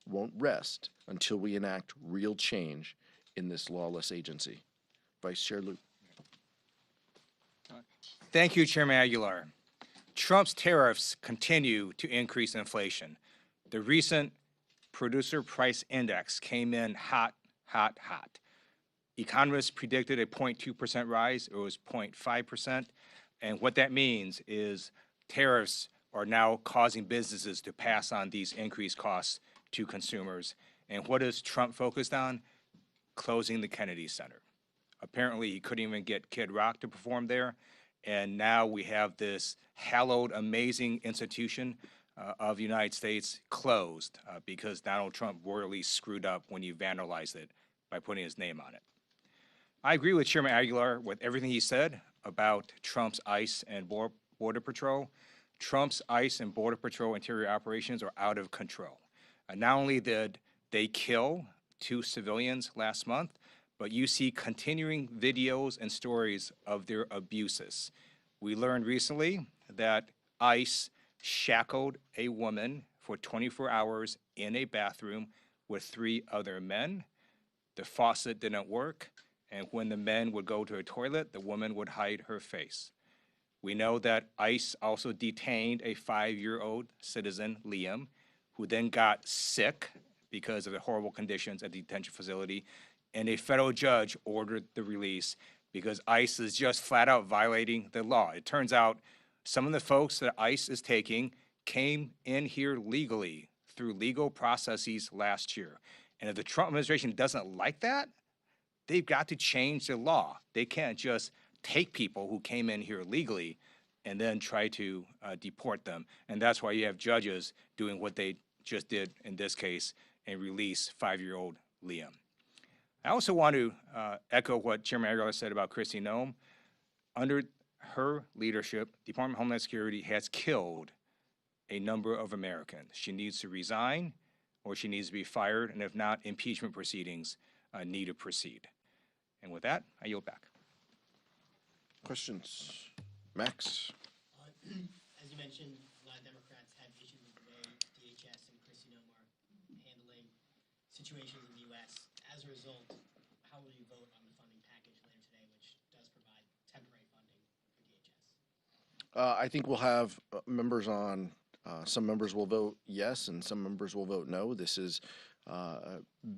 won't rest until we enact real change in this lawless agency. Vice Chair Luke. Thank you, Chairman Aguilar. Trump's tariffs continue to increase inflation. The recent producer price index came in hot, hot, hot. Economists predicted a 0.2% rise. It was 0.5%. And what that means is tariffs are now causing businesses to pass on these increased costs to consumers. And what is Trump focused on? Closing the Kennedy Center. Apparently, he couldn't even get Kid Rock to perform there. And now we have this hallowed, amazing institution of the United States closed because Donald Trump royally screwed up when he vandalized it by putting his name on it. I agree with Chairman Aguilar with everything he said about Trump's ICE and Border Patrol. Trump's ICE and Border Patrol interior operations are out of control. Not only did they kill 2 civilians last month, but you see continuing videos and stories of their abuses. We learned recently that ICE shackled a woman for 24 hours in a bathroom with 3 other men. The faucet didn't work, and when the men would go to a toilet, the woman would hide her face. We know that ICE also detained a 5-year-old citizen, Liam, who then got sick because of the horrible conditions at the detention facility, and a federal judge ordered the release because ICE is just flat out violating the law. It turns out some of the folks that ICE is taking came in here legally through legal processes last year. And if the Trump administration doesn't like that, they've got to change the law. They can't just take people who came in here legally and then try to deport them. And that's why you have judges doing what they just did in this case and release 5-year-old Liam. I also want to echo what Chairman Aguilar said about Kristi Noem. Under her leadership, the Department of Homeland Security has killed a number of Americans. She needs to resign or she needs to be fired, and if not, impeachment proceedings need to proceed. And with that, I yield back. Questions? Max? As you mentioned, a lot of Democrats have issues with the way DHS and Kristi Noem are handling situations in the U.S. As a result, how will you vote on the funding package later today, which does provide temporary funding for DHS? I think we'll have members on, some members will vote yes and some members will vote no. This has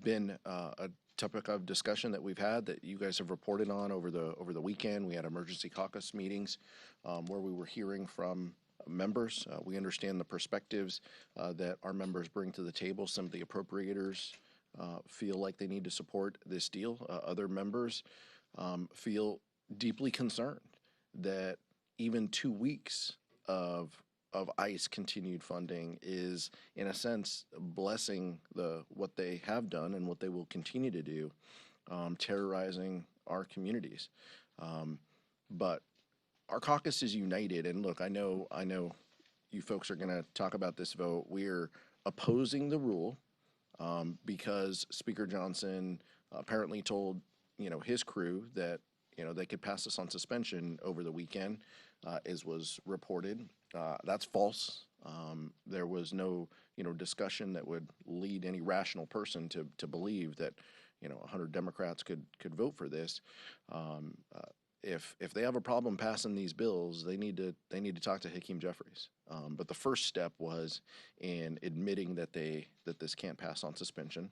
been a topic of discussion that we've had that you guys have reported on over the weekend. We had emergency caucus meetings where we were hearing from members. We understand the perspectives that our members bring to the table. Some of the appropriators feel like they need to support this deal. Other members feel deeply concerned that even 2 weeks of ICE continued funding is, in a sense, blessing what they have done and what they will continue to do, terrorizing our communities. But our caucus is united, and look, I know you folks are going to talk about this vote. We're opposing the rule because Speaker Johnson apparently told his crew that they could pass this on suspension over the weekend, as was reported. That's false. There was no discussion that would lead any rational person to believe that 100 Democrats could vote for this. If they have a problem passing these bills, they need to talk to Hakeem Jeffries. But the first step was in admitting that this can't pass on suspension.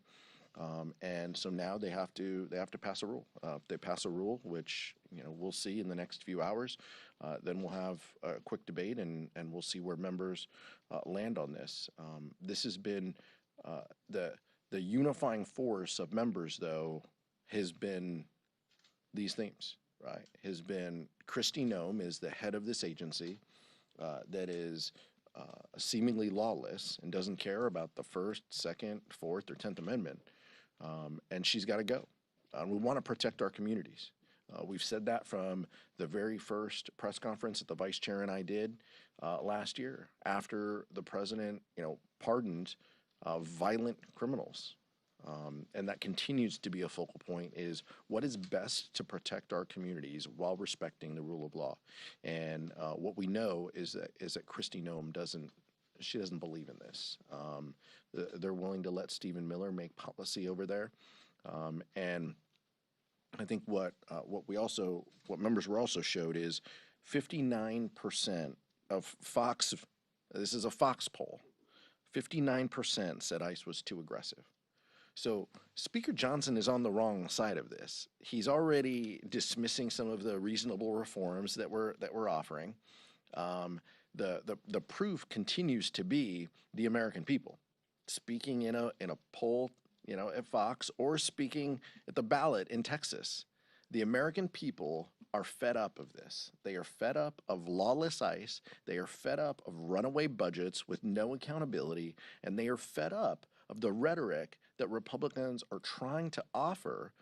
And so now they have to pass a rule. If they pass a rule, which we'll see in the next few hours, then we'll have a quick debate and we'll see where members land on this. This has been the unifying force of members, though, has been these themes, right? Has been Kristi Noem is the head of this agency that is seemingly lawless and doesn't care about the First, Second, Fourth, or 10th Amendment. And she's got to go. We want to protect our communities. We've said that from the very first press conference that the vice chair and I did last year after the president, pardoned violent criminals. And that continues to be a focal point, is what is best to protect our communities while respecting the rule of law. And what we know is that Kristi Noem she doesn't believe in this. They're willing to let Stephen Miller make policy over there, and I think what members were also showed is 59% of Fox. This is a Fox poll. 59% said ICE was too aggressive. So Speaker Johnson is on the wrong side of this. He's already dismissing some of the reasonable reforms that we're offering. The proof continues to be the American people speaking in a poll, at Fox, or speaking at the ballot in Texas. The American people are fed up of this. They are fed up of lawless ICE. They are fed up of runaway budgets with no accountability, and they are fed up of the rhetoric that Republicans are trying to offer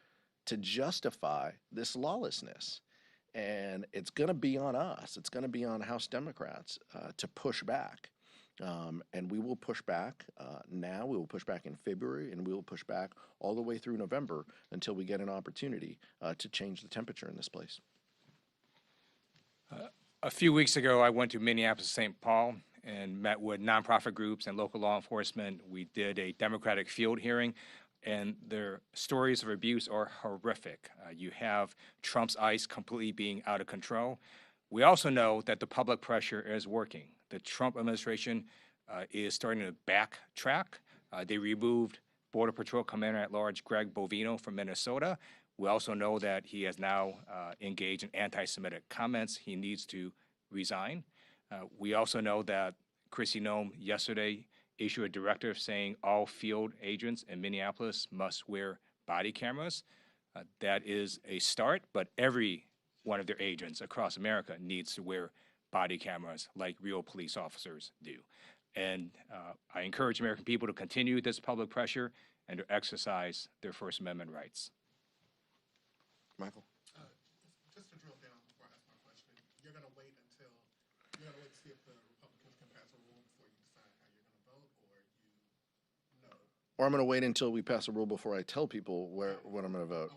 to justify this lawlessness. And it's going to be on us. It's going to be on House Democrats to push back. And we will push back now. We will push back in February, and we will push back all the way through November until we get an opportunity to change the temperature in this place. A few weeks ago, I went to Minneapolis, St. Paul, and met with nonprofit groups and local law enforcement. We did a Democratic field hearing, and their stories of abuse are horrific. You have Trump's ICE completely being out of control. We also know that the public pressure is working. The Trump administration is starting to backtrack. They removed Border Patrol Commander-at-Large Greg Bovino from Minnesota. We also know that he has now engaged in anti-Semitic comments. He needs to resign. We also know that Kristi Noem yesterday issued a directive saying all field agents in Minneapolis must wear body cameras. That is a start, but every one of their agents across America needs to wear body cameras like real police officers do. And I encourage American people to continue this public pressure and to exercise their First Amendment rights. Michael? Just to drill down before I ask my question, you're going to wait to see if the Republicans can pass a rule before you decide how you're going to vote, or you know? Or I'm going to wait until we pass a rule before I tell people what I'm going to vote.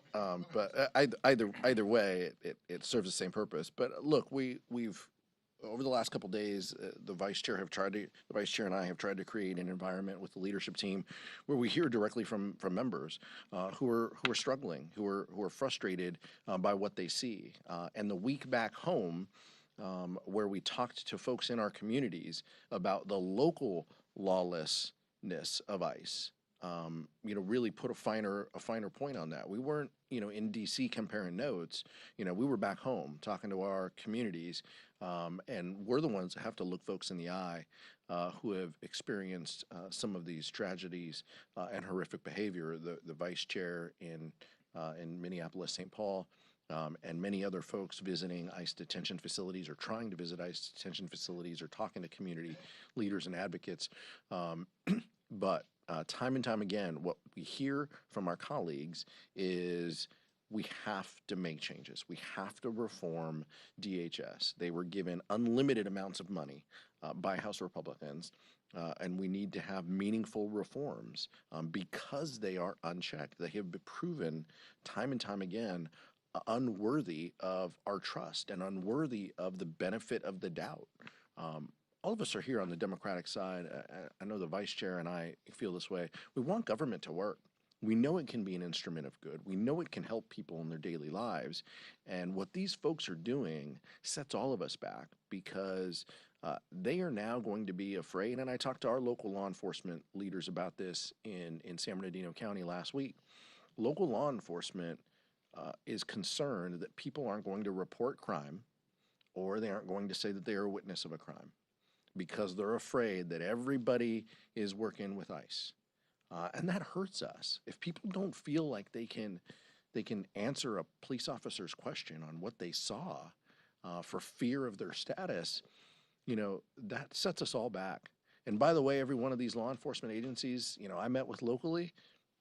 But either way, it serves the same purpose. But look, we've over the last couple of days, the vice chair and I have tried to create an environment with the leadership team where we hear directly from members who are struggling, who are frustrated by what they see. And the week back home, where we talked to folks in our communities about the local lawlessness of ICE. Really put a finer point on that. We weren't, in D.C. comparing notes. We were back home talking to our communities, and we're the ones that have to look folks in the eye who have experienced some of these tragedies and horrific behavior. The vice chair in Minneapolis, St. Paul, and many other folks visiting ICE detention facilities or trying to visit ICE detention facilities or talking to community leaders and advocates. But time and time again, what we hear from our colleagues is we have to make changes. We have to reform DHS. They were given unlimited amounts of money by House Republicans, and we need to have meaningful reforms because they are unchecked. They have been proven time and time again unworthy of our trust and unworthy of the benefit of the doubt. All of us are here on the Democratic side. I know the vice chair and I feel this way. We want government to work. We know it can be an instrument of good. We know it can help people in their daily lives. And what these folks are doing sets all of us back because they are now going to be afraid. And I talked to our local law enforcement leaders about this in San Bernardino County last week. Local law enforcement is concerned that people aren't going to report crime or they aren't going to say that they are a witness of a crime, because they're afraid that everybody is working with ICE. And that hurts us. If people don't feel like they can answer a police officer's question on what they saw for fear of their status, that sets us all back. And by the way, every one of these law enforcement agencies, I met with locally,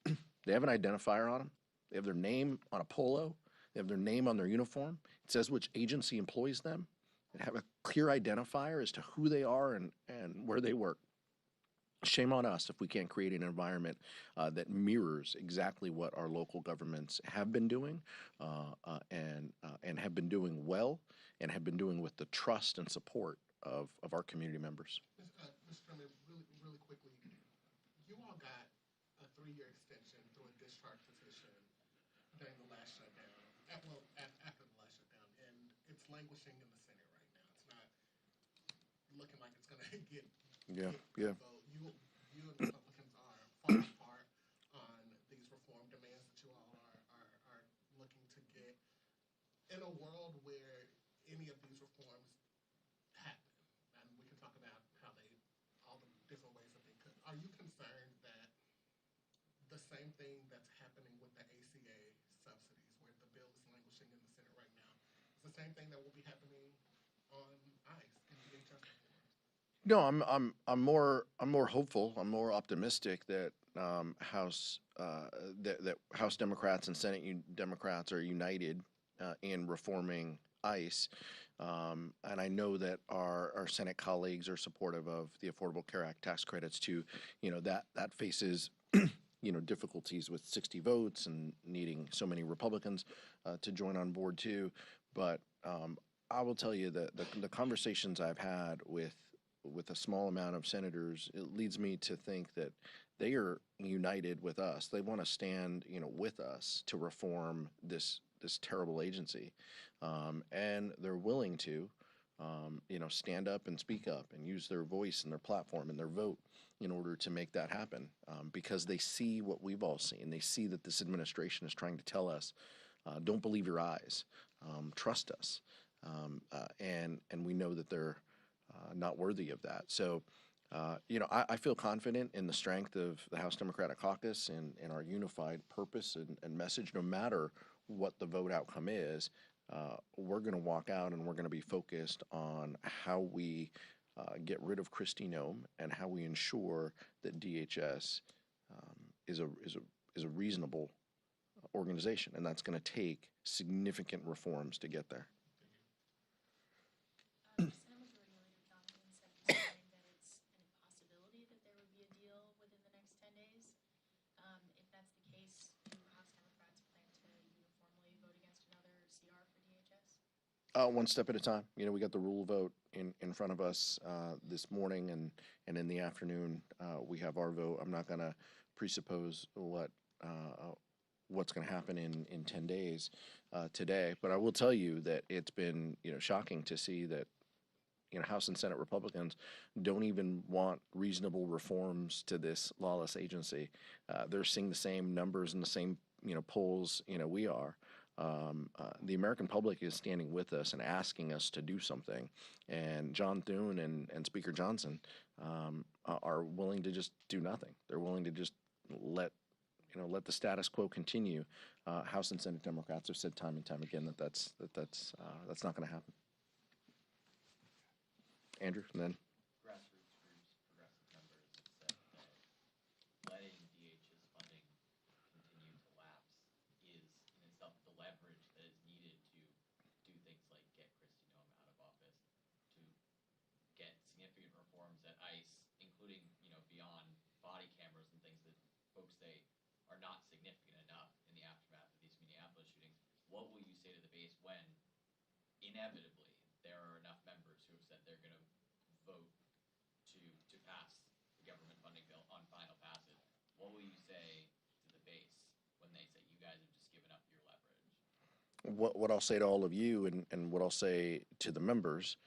they have an identifier on them. They have their name on a polo. They have their name on their uniform. It says which agency employs them. They have a clear identifier as to who they are and where they work. Shame on us if we can't create an environment that mirrors exactly what our local governments have been doing and have been doing well and have been doing with the trust and support of our community members. Mr. Chairman, really quickly, you all got a 3-year extension through a discharge petition during the last shutdown, after the last shutdown, and it's languishing in the Senate right now. It's not looking like it's going to get Yeah, get yeah. a vote. You and Republicans are far apart on these reform demands that you all are looking to get. In a world where any of these reforms happen, and we can talk about how all the different ways that they could, are you concerned that the same thing that's happening with the ACA subsidies, where the bill is languishing in the Senate right now, is the same thing that will be happening on ICE and DHS reform? No, I'm more hopeful. I'm more optimistic that that House Democrats and Senate Democrats are united in reforming ICE, and I know that our Senate colleagues are supportive of the Affordable Care Act tax credits too. That faces difficulties with 60 votes and needing so many Republicans to join on board too. But I will tell you that the conversations I've had with a small amount of senators, it leads me to think that they are united with us. They want to stand, with us to reform this terrible agency, and they're willing to, stand up and speak up and use their voice and their platform and their vote in order to make that happen, because they see what we've all seen. They see that this administration is trying to tell us, don't believe your eyes, trust us, and we know that they're not worthy of that. So, I feel confident in the strength of the House Democratic Caucus and our unified purpose and message. No matter what the vote outcome is, we're going to walk out and we're going to be focused on how we get rid of Kristi Noem and how we ensure that DHS is a reasonable organization, and that's going to take significant reforms to get there. Senate Majority Leader Jonathan said this morning that it's an impossibility that there would be a deal within the next 10 days. If that's the case, do House Democrats plan to uniformly vote against another CR for DHS? One step at a time. We got the rule vote in front of us this morning, and in the afternoon we have our vote. I'm not going to presuppose what's going to happen in 10 days today, but I will tell you that it's been shocking to see that House and Senate Republicans don't even want reasonable reforms to this lawless agency. They're seeing the same numbers and the same polls we are. The American public is standing with us and asking us to do something, and John Thune and Speaker Johnson are willing to just do nothing. They're willing to just let the status quo continue. House and Senate Democrats have said time and time again that that's not going to happen. Andrew, and then. Grassroots groups, progressive members have said that letting DHS funding continue to lapse is in itself the leverage that is needed to do things like get Kristi Noem out of office, to get significant reforms at ICE, including beyond body cameras and things that folks say are not significant enough in the aftermath of these Minneapolis shootings. What will you say to the base when inevitably there are enough members who have said they're going to vote to pass the government funding bill on final passage? What will you say to the base when they say you guys have just given up your leverage? What I'll say to all of you and what I'll say to the members,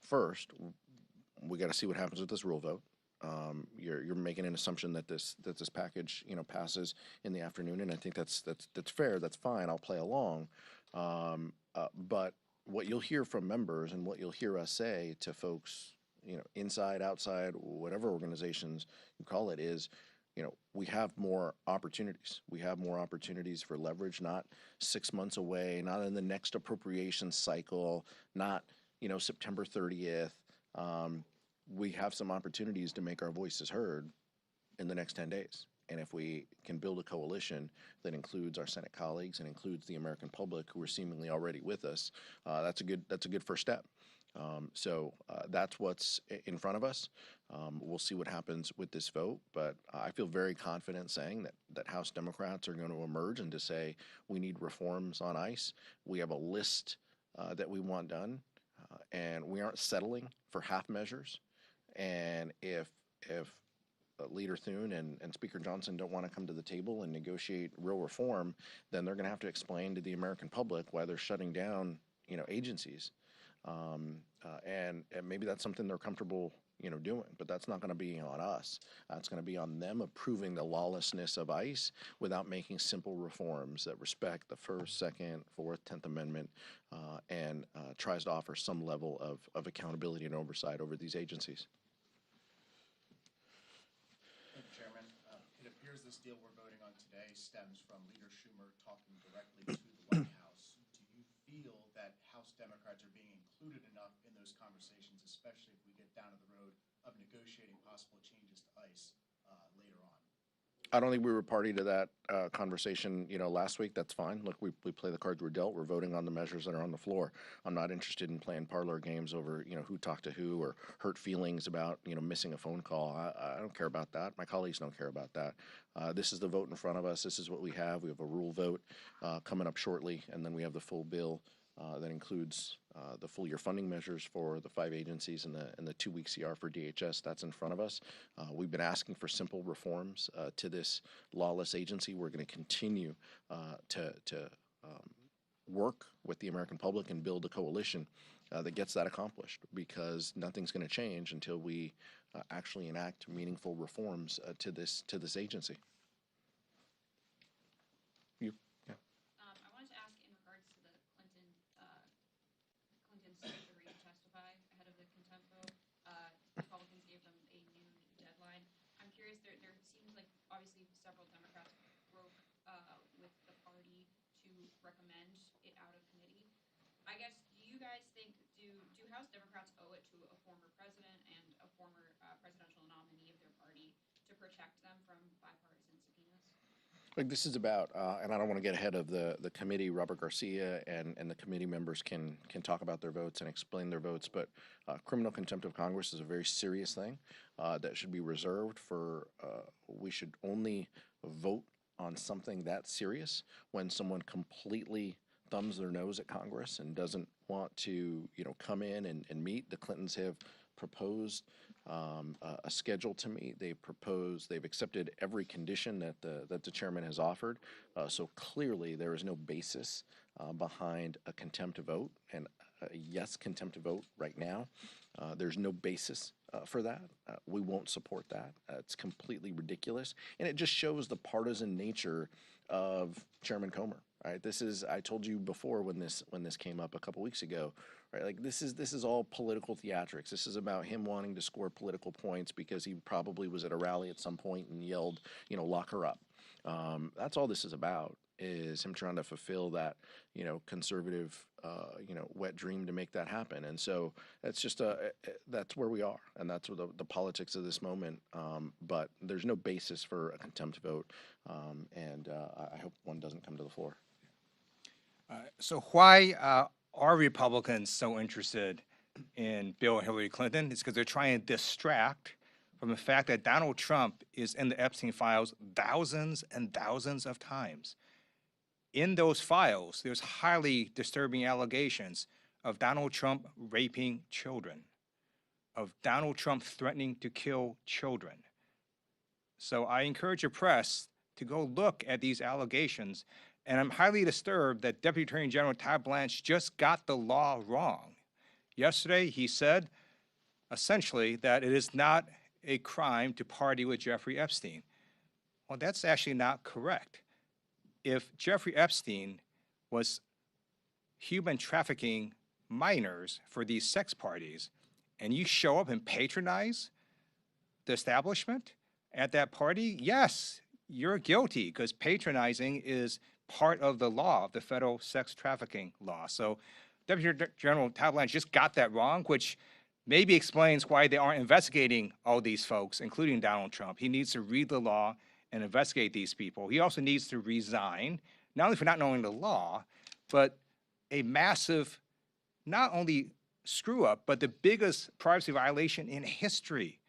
first, we got to see what happens with this rule vote. You're making an assumption that this package passes in the afternoon, and I think that's fair. That's fine. I'll play along. But what you'll hear from members and what you'll hear us say to folks, inside, outside, whatever organizations you call it, is, we have more opportunities. We have more opportunities for leverage, not 6 months away, not in the next appropriation cycle, not, September 30th. We have some opportunities to make our voices heard in the next 10 days. And if we can build a coalition that includes our Senate colleagues and includes the American public who are seemingly already with us, that's a good first step. So that's what's in front of us. We'll see what happens with this vote, but I feel very confident saying that House Democrats are going to emerge and to say we need reforms on ICE. We have a list that we want done, and we aren't settling for half measures. And if Leader Thune and Speaker Johnson don't want to come to the table and negotiate real reform, then they're going to have to explain to the American public why they're shutting down, agencies. And maybe that's something they're comfortable, doing, but that's not going to be on us. It's going to be on them approving the lawlessness of ICE without making simple reforms that respect the First, Second, Fourth, 10th Amendment, and tries to offer some level of accountability and oversight over these agencies. Thank you, Chairman. It appears this deal we're voting on today stems from Leader Schumer talking directly to the White House. Do you feel that House Democrats are being included enough in those conversations, especially if we get down to the road of negotiating possible changes to ICE later on? I don't think we were party to that conversation, last week. That's fine. Look, we play the cards we're dealt. We're voting on the measures that are on the floor. I'm not interested in playing parlor games over, who talked to who or hurt feelings about, missing a phone call. I don't care about that. My colleagues don't care about that. This is the vote in front of us. This is what we have. We have a rule vote coming up shortly, and then we have the full bill that includes the full year funding measures for the 5 agencies and the 2-week CR for DHS. That's in front of us. We've been asking for simple reforms to this lawless agency. We're going to continue to work with the American public and build a coalition that gets that accomplished, because nothing's going to change until we actually enact meaningful reforms to this agency. I wanted to ask in regards to the Clinton's failure to testify ahead of the contempt vote. Republicans gave them a noon deadline. I'm curious, there seems like obviously several Democrats broke with the party to recommend it out of committee. I guess, do you guys think, do House Democrats owe it to a former president and a former presidential nominee of their party to protect them from bipartisan subpoenas? Like, this is about, and I don't want to get ahead of the committee. Robert Garcia and the committee members can talk about their votes and explain their votes, but criminal contempt of Congress is a very serious thing that should be reserved for, we should only vote on something that serious when someone completely thumbs their nose at Congress and doesn't want to, come in and meet. The Clintons have proposed a schedule to meet. They've accepted every condition that the chairman has offered. So clearly there is no basis behind a contempt vote, and a yes contempt vote right now. There's no basis for that. We won't support that. It's completely ridiculous, and it just shows the partisan nature of Chairman Comer. Right? I told you before when this came up a couple weeks ago, right? Like, this is all political theatrics. This is about him wanting to score political points because he probably was at a rally at some point and yelled, lock her up. That's all this is about, is him trying to fulfill that, conservative, wet dream to make that happen. And so that's just that's where we are, and that's the politics of this moment. But there's no basis for a contempt vote, and I hope one doesn't come to the floor. So why are Republicans so interested in Bill and Hillary Clinton? It's because they're trying to distract from the fact that Donald Trump is in the Epstein files thousands and thousands of times. In those files, there's highly disturbing allegations of Donald Trump raping children, of Donald Trump threatening to kill children. So I encourage the press to go look at these allegations. And I'm highly disturbed that Deputy Attorney General Todd Blanche just got the law wrong. Yesterday, he said, essentially, that it is not a crime to party with Jeffrey Epstein. Well, that's actually not correct. If Jeffrey Epstein was human trafficking minors for these sex parties, and you show up and patronize the establishment at that party, yes, you're guilty, because patronizing is part of the law, of the federal sex trafficking law. So Deputy General Todd Blanche just got that wrong, which maybe explains why they aren't investigating all these folks, including Donald Trump. He needs to read the law and investigate these people. He also needs to resign, not only for not knowing the law, but a massive, not only screw up, but the biggest privacy violation in history.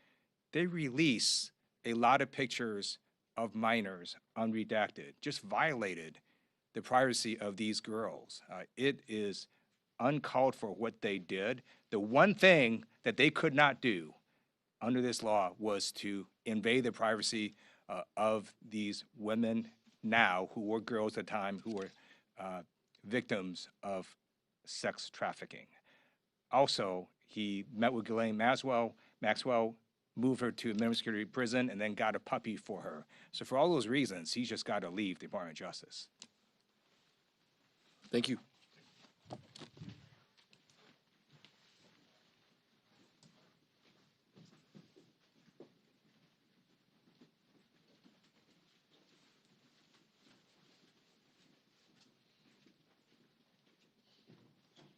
They release a lot of pictures of minors unredacted, just violated the privacy of these girls. It is uncalled for what they did. The one thing that they could not do under this law was to invade the privacy of these women now who were girls at the time who were victims of sex trafficking. Also, he met with Ghislaine Maxwell, moved her to a minimum security prison, and then got a puppy for her. So for all those reasons, he's just got to leave the Department of Justice. Thank you.